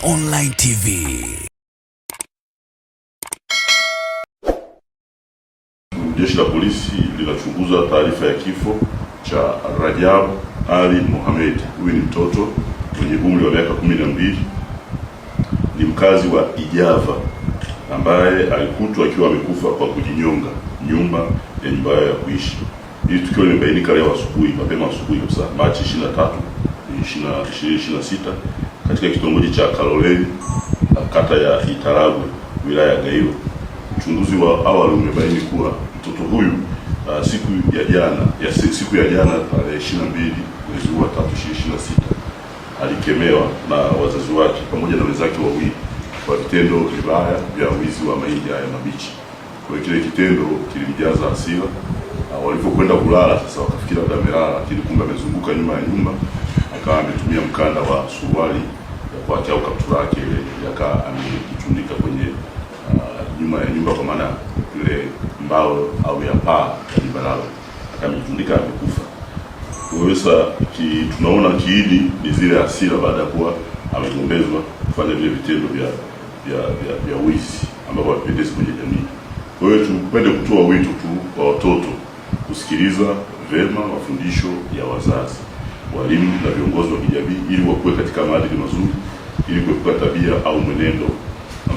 Online TV. Jeshi la polisi linachunguza taarifa ya kifo cha Rajab Ali Mohamed. Huyu ni mtoto mwenye umri wa miaka 12, ni mkazi wa Ijava ambaye alikutwa akiwa amekufa kwa kujinyonga nyuma yao ya kuishi. Hili tukio limebainika leo asubuhi, mapema asubuhi kabisa, Machi 23, 2026 katika kitongoji cha Kaloleni, kata ya Itaragwe, wilaya ya Gairo. Uchunguzi wa awali umebaini kuwa mtoto huyu siku ya jana tarehe 22 mwezi wa 3 2026 alikemewa na wazazi wake pamoja na wenzake wawili kwa vitendo vibaya vya wizi wa mahindi haya mabichi. Kwa kile kitendo kilimjaza hasira. Walipokwenda kulala sasa wakafikiri labda amelala, lakini kumbe amezunguka nyuma ya nyumba, akawa ametumia mkanda wa suruali ya kwake au kaptura yake ile yakaa ametundika kwenye nyuma ya nyumba, kwa maana ile mbao au ya paa ya nyumba lao, akamtundika amekufa. Kwa sasa tunaona kiini ni zile hasira baada ya kuwa amegombezwa kufanya vile vitendo vya wizi ambavyo havipendezi kwenye jamii. Kwa hiyo tupende kutoa wito tu kwa watoto kusikiliza vema mafundisho ya wazazi, walimu na viongozi wa kijamii, ili wakuwe katika maadili mazuri, ili kuepuka tabia au mwenendo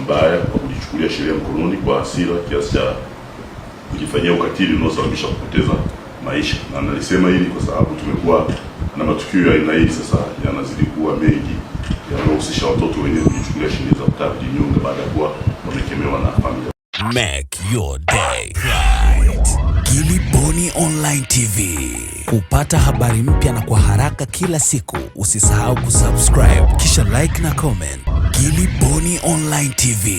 mbaya kwa kujichukulia sheria mkononi kwa hasira kiasi cha kujifanyia ukatili unaosababisha kupoteza maisha. Na nalisema hili kwa sababu tumekuwa na matukio ya aina hii sasa yanazidi kuwa mengi, yanayohusisha watoto wenyewe kujichukulia sheria za kutaka kujinyonga baada ya kuwa wamekemewa na familia. Make your day right. Gilly Bonny Online TV. Kupata habari mpya na kwa haraka kila siku, usisahau kusubscribe kisha like na comment. Gilly Bonny Online TV.